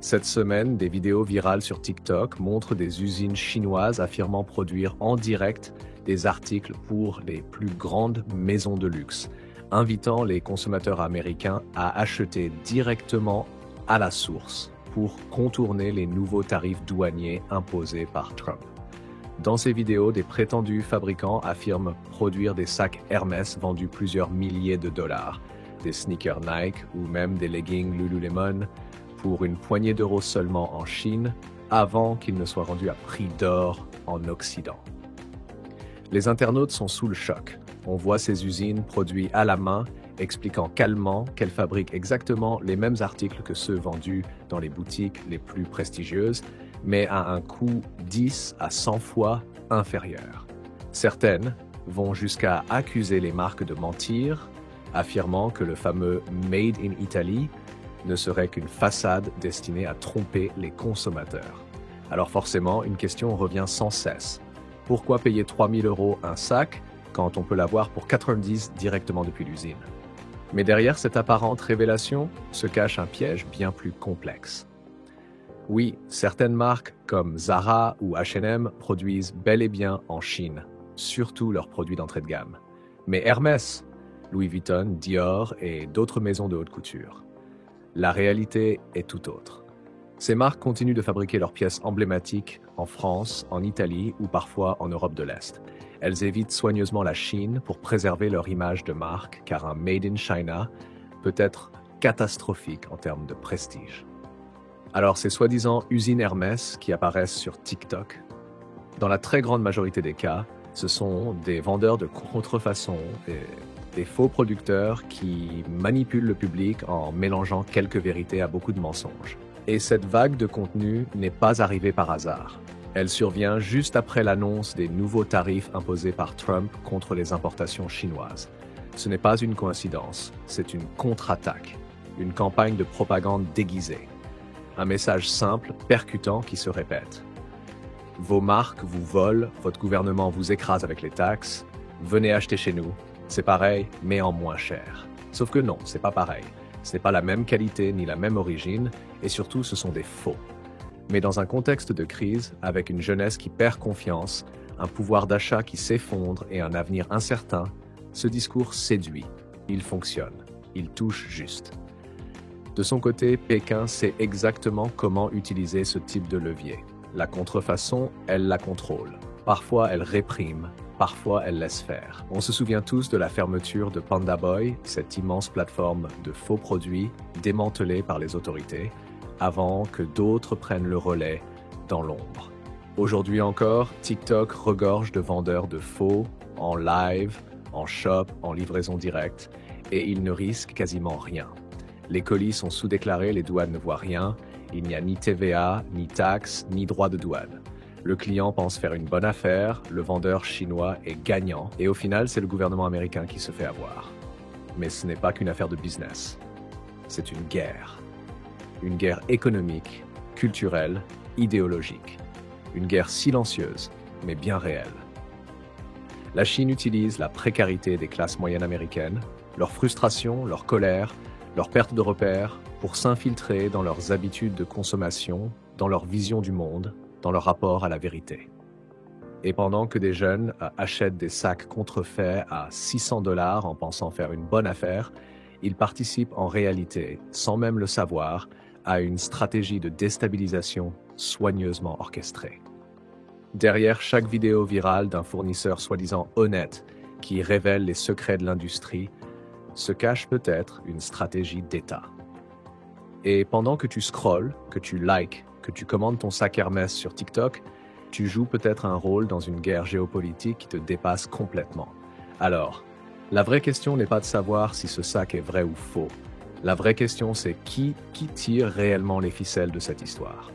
Cette semaine, des vidéos virales sur TikTok montrent des usines chinoises affirmant produire en direct des articles pour les plus grandes maisons de luxe, invitant les consommateurs américains à acheter directement à la source pour contourner les nouveaux tarifs douaniers imposés par Trump. Dans ces vidéos, des prétendus fabricants affirment produire des sacs Hermès vendus plusieurs milliers de dollars, des sneakers Nike ou même des leggings Lululemon pour une poignée d'euros seulement en Chine, avant qu'ils ne soient rendus à prix d'or en Occident. Les internautes sont sous le choc. On voit ces usines produites à la main, expliquant calmement qu'elles fabriquent exactement les mêmes articles que ceux vendus dans les boutiques les plus prestigieuses, mais à un coût 10 à 100 fois inférieur. Certaines vont jusqu'à accuser les marques de mentir, affirmant que le fameux « Made in Italy » ne serait qu'une façade destinée à tromper les consommateurs. Alors forcément, une question revient sans cesse. Pourquoi payer 3 000 € un sac quand on peut l'avoir pour 90 directement depuis l'usine? Mais derrière cette apparente révélation se cache un piège bien plus complexe. Oui, certaines marques comme Zara ou H&M produisent bel et bien en Chine, surtout leurs produits d'entrée de gamme. Mais Hermès, Louis Vuitton, Dior et d'autres maisons de haute couture. La réalité est tout autre. Ces marques continuent de fabriquer leurs pièces emblématiques en France, en Italie ou parfois en Europe de l'Est. Elles évitent soigneusement la Chine pour préserver leur image de marque, car un Made in China peut être catastrophique en termes de prestige. Alors ces soi-disant usines Hermès qui apparaissent sur TikTok, dans la très grande majorité des cas, ce sont des vendeurs de contrefaçon et des faux producteurs qui manipulent le public en mélangeant quelques vérités à beaucoup de mensonges. Et cette vague de contenu n'est pas arrivée par hasard. Elle survient juste après l'annonce des nouveaux tarifs imposés par Trump contre les importations chinoises. Ce n'est pas une coïncidence, c'est une contre-attaque, une campagne de propagande déguisée. Un message simple, percutant qui se répète. Vos marques vous volent, votre gouvernement vous écrase avec les taxes, venez acheter chez nous. C'est pareil, mais en moins cher. Sauf que non, c'est pas pareil. Ce n'est pas la même qualité ni la même origine, et surtout ce sont des faux. Mais dans un contexte de crise, avec une jeunesse qui perd confiance, un pouvoir d'achat qui s'effondre et un avenir incertain, ce discours séduit. Il fonctionne. Il touche juste. De son côté, Pékin sait exactement comment utiliser ce type de levier. La contrefaçon, elle la contrôle. Parfois, elle réprime. Parfois, elle laisse faire. On se souvient tous de la fermeture de Panda Boy, cette immense plateforme de faux produits démantelée par les autorités, avant que d'autres prennent le relais dans l'ombre. Aujourd'hui encore, TikTok regorge de vendeurs de faux, en live, en shop, en livraison directe, et ils ne risquent quasiment rien. Les colis sont sous-déclarés, les douanes ne voient rien, il n'y a ni TVA, ni taxes, ni droits de douane. Le client pense faire une bonne affaire, le vendeur chinois est gagnant, et au final, c'est le gouvernement américain qui se fait avoir. Mais ce n'est pas qu'une affaire de business. C'est une guerre. Une guerre économique, culturelle, idéologique. Une guerre silencieuse, mais bien réelle. La Chine utilise la précarité des classes moyennes américaines, leur frustration, leur colère, leur perte de repères, pour s'infiltrer dans leurs habitudes de consommation, dans leur vision du monde, dans leur rapport à la vérité. Et pendant que des jeunes achètent des sacs contrefaits à 600 $ en pensant faire une bonne affaire, ils participent en réalité, sans même le savoir, à une stratégie de déstabilisation soigneusement orchestrée. Derrière chaque vidéo virale d'un fournisseur soi-disant honnête qui révèle les secrets de l'industrie, se cache peut-être une stratégie d'État. Et pendant que tu scrolles, que tu likes, que tu commandes ton sac Hermès sur TikTok, tu joues peut-être un rôle dans une guerre géopolitique qui te dépasse complètement. Alors, la vraie question n'est pas de savoir si ce sac est vrai ou faux. La vraie question, c'est qui tire réellement les ficelles de cette histoire.